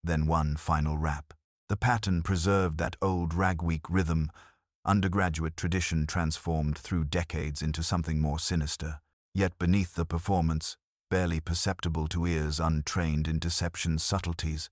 Then 1 final rap. The pattern preserved that old ragweek rhythm, undergraduate tradition transformed through decades into something more sinister. Yet beneath the performance, barely perceptible to ears untrained in deception's subtleties,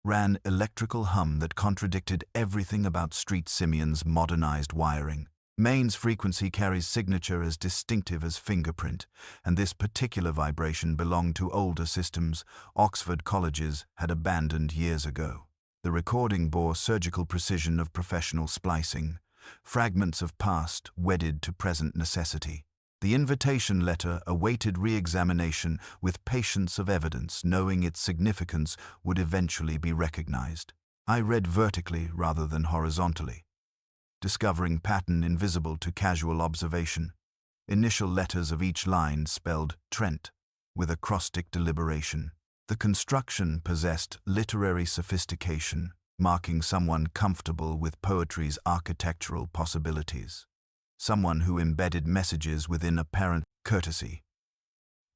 ran electrical hum that contradicted everything about Street Simeon's modernized wiring. Maine's frequency carries signature as distinctive as fingerprint, and this particular vibration belonged to older systems Oxford colleges had abandoned years ago. The recording bore surgical precision of professional splicing, fragments of past wedded to present necessity. The invitation letter awaited re-examination with patience of evidence, knowing its significance would eventually be recognized. I read vertically rather than horizontally, discovering pattern invisible to casual observation. Initial letters of each line spelled Trent, with acrostic deliberation. The construction possessed literary sophistication, marking someone comfortable with poetry's architectural possibilities. Someone who embedded messages within apparent courtesy.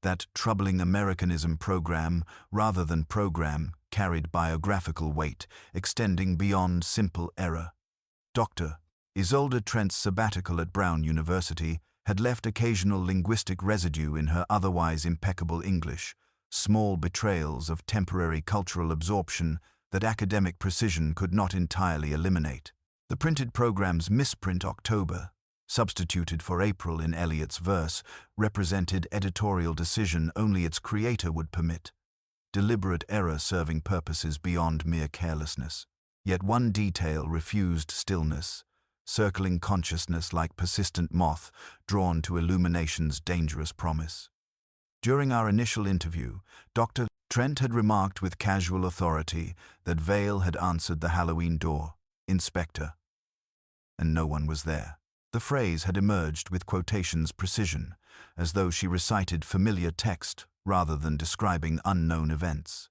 That troubling Americanism program, rather than program, carried biographical weight, extending beyond simple error. Dr. Isolde Trent's sabbatical at Brown University had left occasional linguistic residue in her otherwise impeccable English, small betrayals of temporary cultural absorption that academic precision could not entirely eliminate. The printed program's misprint October, substituted for April in Eliot's verse, represented editorial decision only its creator would permit, deliberate error serving purposes beyond mere carelessness. Yet one detail refused stillness, circling consciousness like persistent moth drawn to illumination's dangerous promise. During our initial interview, Dr. Trent had remarked with casual authority that Vale had answered the Haloween door, "Inspector," and no one was there. The phrase had emerged with quotations precision, as though she recited familiar text rather than describing unknown events.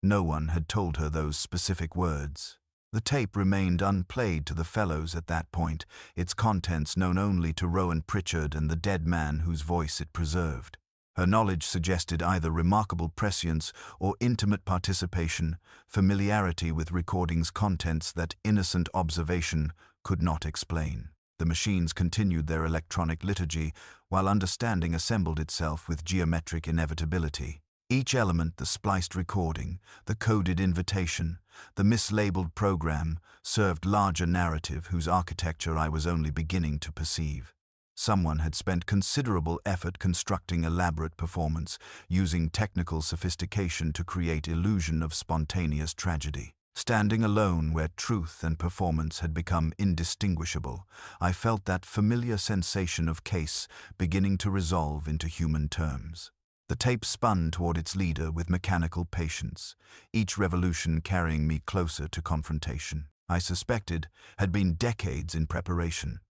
No one had told her those specific words. The tape remained unplayed to the fellows at that point, its contents known only to Rowan Pritchard and the dead man whose voice it preserved. Her knowledge suggested either remarkable prescience or intimate participation, familiarity with recordings' contents that innocent observation could not explain. The machines continued their electronic liturgy, while understanding assembled itself with geometric inevitability. Each element, the spliced recording, the coded invitation, the mislabeled program, served larger narrative whose architecture I was only beginning to perceive. Someone had spent considerable effort constructing elaborate performance, using technical sophistication to create illusion of spontaneous tragedy. Standing alone where truth and performance had become indistinguishable, I felt that familiar sensation of case beginning to resolve into human terms. The tape spun toward its leader with mechanical patience, each revolution carrying me closer to confrontation. I suspected had been decades in preparation.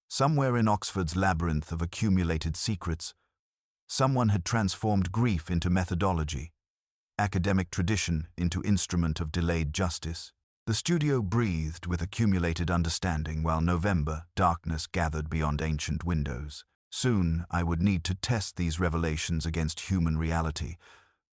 Somewhere in Oxford's labyrinth of accumulated secrets, someone had transformed grief into methodology, academic tradition into instrument of delayed justice. The studio breathed with accumulated understanding while November darkness gathered beyond ancient windows. Soon I would need to test these revelations against human reality,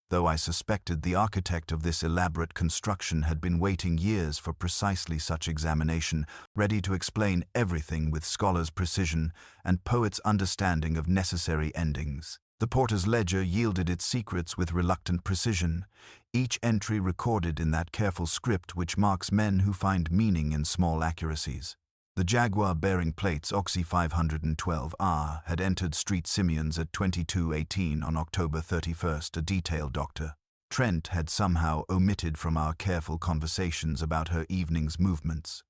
though I suspected the architect of this elaborate construction had been waiting years for precisely such examination, ready to explain everything with scholar's precision and poet's understanding of necessary endings. The porter's ledger yielded its secrets with reluctant precision, each entry recorded in that careful script which marks men who find meaning in small accuracies. The Jaguar bearing plates Oxy 512R had entered Street Simeon's at 22:18 on October 31st, a detail Dr. Trent had somehow omitted from our careful conversations about her evening's movements.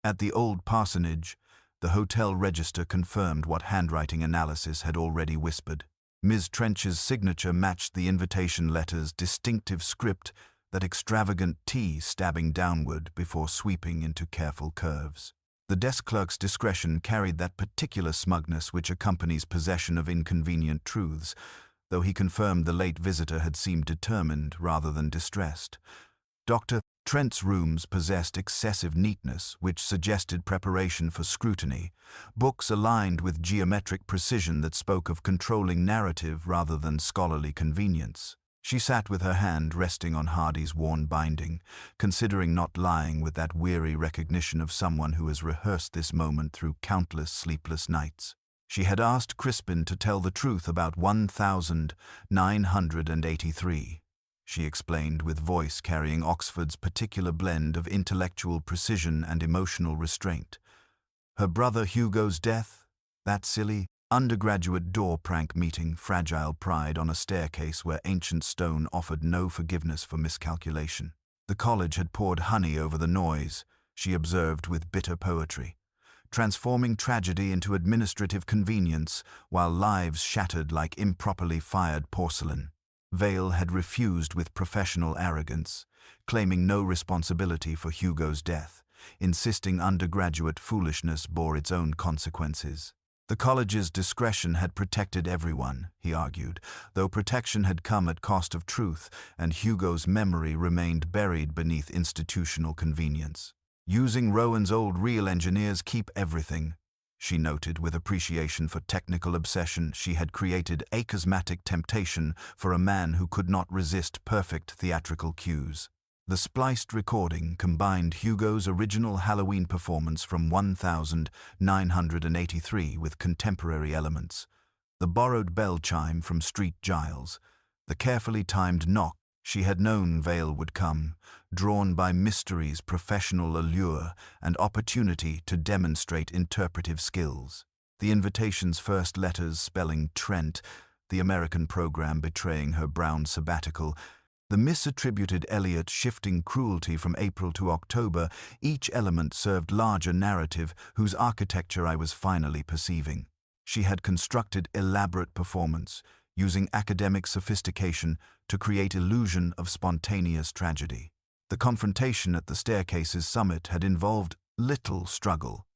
At the old parsonage, the hotel register confirmed what handwriting analysis had already whispered. Ms. Trench's signature matched the invitation letter's distinctive script, that extravagant T stabbing downward before sweeping into careful curves. The desk clerk's discretion carried that particular smugness which accompanies possession of inconvenient truths, though he confirmed the late visitor had seemed determined rather than distressed. Dr. Trent's rooms possessed excessive neatness, which suggested preparation for scrutiny, books aligned with geometric precision that spoke of controlling narrative rather than scholarly convenience. She sat with her hand resting on Hardy's worn binding, considering not lying with that weary recognition of someone who has rehearsed this moment through countless sleepless nights. She had asked Crispin to tell the truth about 1983. She explained with voice carrying Oxford's particular blend of intellectual precision and emotional restraint. Her brother Hugo's death, that silly, undergraduate door prank meeting fragile pride on a staircase where ancient stone offered no forgiveness for miscalculation. The college had poured honey over the noise, she observed with bitter poetry. transforming tragedy into administrative convenience while lives shattered like improperly fired porcelain. Vale had refused with professional arrogance, claiming no responsibility for Hugo's death, insisting undergraduate foolishness bore its own consequences. The college's discretion had protected everyone, he argued, though protection had come at cost of truth, and Hugo's memory remained buried beneath institutional convenience. "Using Rowan's old real engineers keep everything," she noted with appreciation for technical obsession. She had created a charismatic temptation for a man who could not resist perfect theatrical cues. The spliced recording combined Hugo's original Halloween performance from 1983 with contemporary elements. The borrowed bell chime from Street Giles, the carefully timed knock she had known Vale would come, drawn by mystery's professional allure and opportunity to demonstrate interpretive skills. The invitation's first letters spelling Trent, the American program betraying her brown sabbatical, the misattributed Elliot shifting cruelty from April to October, each element served larger narrative whose architecture I was finally perceiving. She had constructed elaborate performance, using academic sophistication to create illusion of spontaneous tragedy. The confrontation at the staircase's summit had involved little struggle,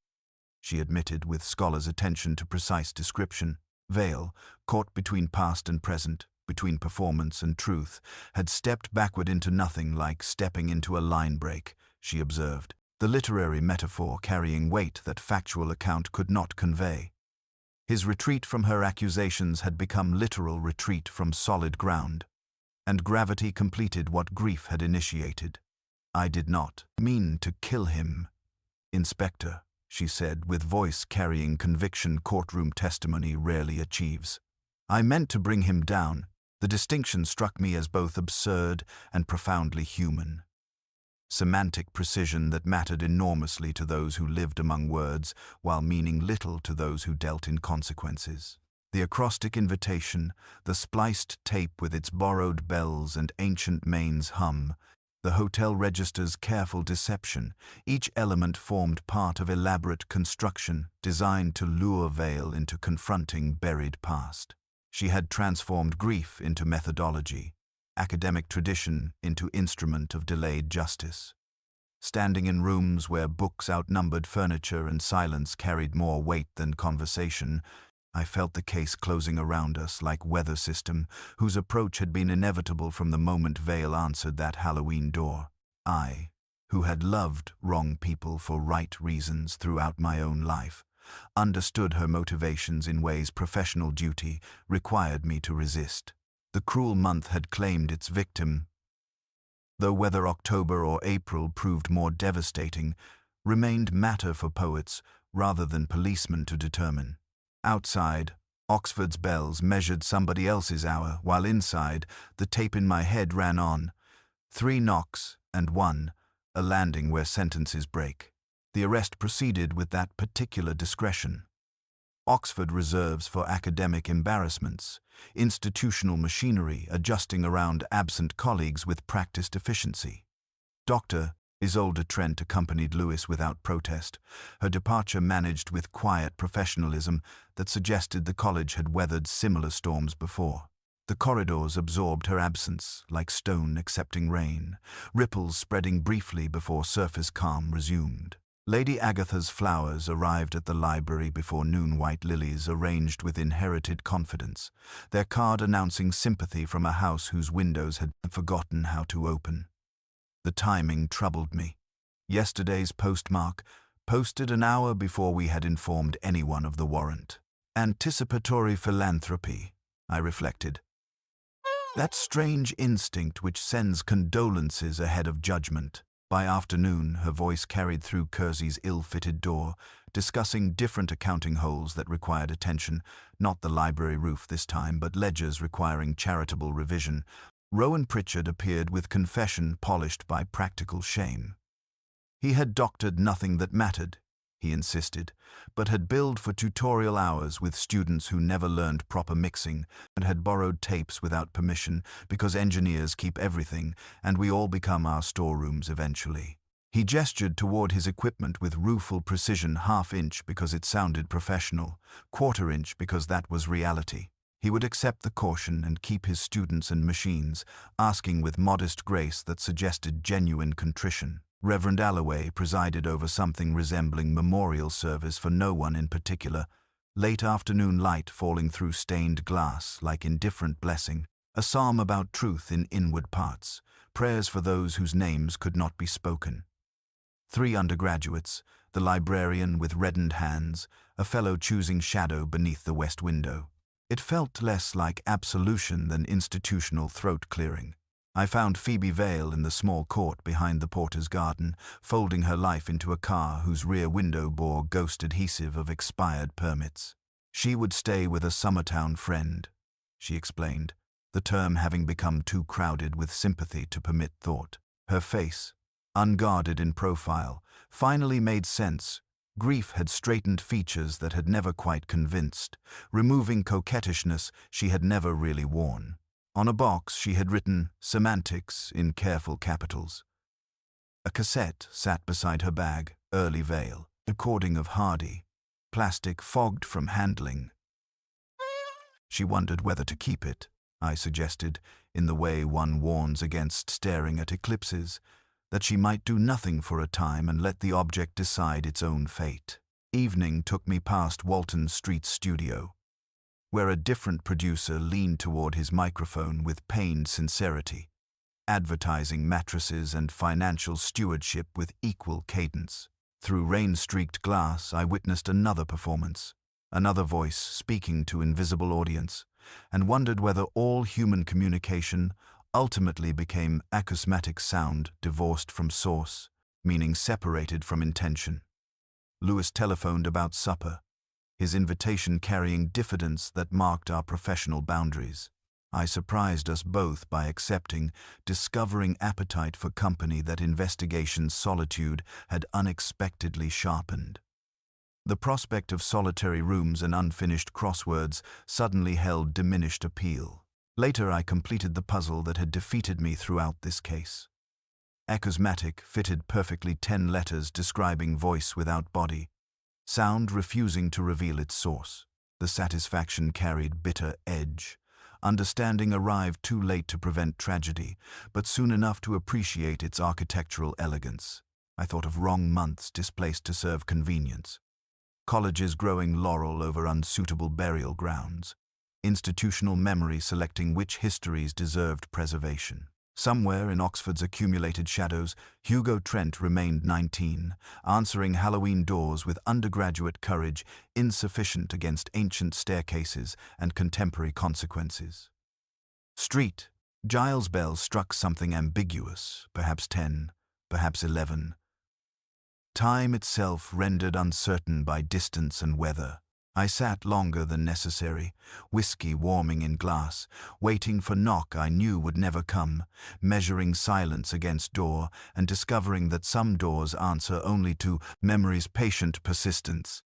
she admitted with scholar's attention to precise description. Vale, caught between past and present, between performance and truth, had stepped backward into nothing like stepping into a line break, she observed, the literary metaphor carrying weight that factual account could not convey. His retreat from her accusations had become literal retreat from solid ground, and gravity completed what grief had initiated. "I did not mean to kill him, Inspector," she said with voice carrying conviction courtroom testimony rarely achieves. "I meant to bring him down." The distinction struck me as both absurd and profoundly human. Semantic precision that mattered enormously to those who lived among words, while meaning little to those who dealt in consequences. The acrostic invitation, the spliced tape with its borrowed bells and ancient mains hum, the hotel register's careful deception, each element formed part of elaborate construction designed to lure Vale into confronting buried past. She had transformed grief into methodology, academic tradition into instrument of delayed justice. Standing in rooms where books outnumbered furniture and silence carried more weight than conversation, I felt the case closing around us like weather system, whose approach had been inevitable from the moment Vale answered that Halloween door. I, who had loved wrong people for right reasons throughout my own life, understood her motivations in ways professional duty required me to resist. The cruel month had claimed its victim, though whether October or April proved more devastating, remained matter for poets rather than policemen to determine. Outside, Oxford's bells measured somebody else's hour, while inside, the tape in my head ran on. 3 knocks, and 1, a landing where sentences break. The arrest proceeded with that particular discretion. Oxford reserves for academic embarrassments, institutional machinery adjusting around absent colleagues with practiced efficiency. Dr. Isolde Trent accompanied Lewis without protest, her departure managed with quiet professionalism that suggested the college had weathered similar storms before. The corridors absorbed her absence, like stone accepting rain, ripples spreading briefly before surface calm resumed. Lady Agatha's flowers arrived at the library before noon, white lilies arranged with inherited confidence, their card announcing sympathy from a house whose windows had forgotten how to open. The timing troubled me. Yesterday's postmark, posted an hour before we had informed anyone of the warrant. Anticipatory philanthropy, I reflected. That strange instinct which sends condolences ahead of judgment. By afternoon, her voice carried through Kersey's ill-fitted door, discussing different accounting holes that required attention, not the library roof this time, but ledgers requiring charitable revision. Rowan Pritchard appeared with confession polished by practical shame. He had doctored nothing that mattered, he insisted, but had billed for tutorial hours with students who never learned proper mixing and had borrowed tapes without permission because engineers keep everything and we all become our storerooms eventually. He gestured toward his equipment with rueful precision, half-inch because it sounded professional, quarter-inch because that was reality. He would accept the caution and keep his students and machines, asking with modest grace that suggested genuine contrition. Reverend Alloway presided over something resembling memorial service for no one in particular, late afternoon light falling through stained glass like indifferent blessing, a psalm about truth in inward parts, prayers for those whose names could not be spoken. 3 undergraduates, the librarian with reddened hands, a fellow choosing shadow beneath the west window. It felt less like absolution than institutional throat-clearing. I found Phoebe Vale in the small court behind the Porter's garden, folding her life into a car whose rear window bore ghost adhesive of expired permits. She would stay with a Summertown friend, she explained, the term having become too crowded with sympathy to permit thought. Her face, unguarded in profile, finally made sense. Grief had straightened features that had never quite convinced, removing coquettishness she had never really worn. On a box she had written semantics in careful capitals. A cassette sat beside her bag, Early Vale, recording of Hardy, plastic fogged from handling. She wondered whether to keep it, I suggested, in the way one warns against staring at eclipses, that she might do nothing for a time and let the object decide its own fate. Evening took me past Walton Street's studio, where a different producer leaned toward his microphone with pained sincerity, advertising mattresses and financial stewardship with equal cadence. Through rain-streaked glass, I witnessed another performance, another voice speaking to invisible audience, and wondered whether all human communication ultimately became acousmatic sound divorced from source, meaning separated from intention. Lewis telephoned about supper, his invitation carrying diffidence that marked our professional boundaries. I surprised us both by accepting, discovering appetite for company that investigation's solitude had unexpectedly sharpened. The prospect of solitary rooms and unfinished crosswords suddenly held diminished appeal. Later I completed the puzzle that had defeated me throughout this case. Acousmatic fitted perfectly 10 letters describing voice without body, sound refusing to reveal its source. The satisfaction carried bitter edge. Understanding arrived too late to prevent tragedy, but soon enough to appreciate its architectural elegance. I thought of wrong months displaced to serve convenience, colleges growing laurel over unsuitable burial grounds, institutional memory selecting which histories deserved preservation. Somewhere in Oxford's accumulated shadows, Hugo Trent remained 19, answering Haloween doors with undergraduate courage insufficient against ancient staircases and contemporary consequences. Street, Giles Bell struck something ambiguous, perhaps 10, perhaps 11. Time itself rendered uncertain by distance and weather. I sat longer than necessary, whiskey warming in glass, waiting for knock I knew would never come, measuring silence against door and discovering that some doors answer only to memory's patient persistence.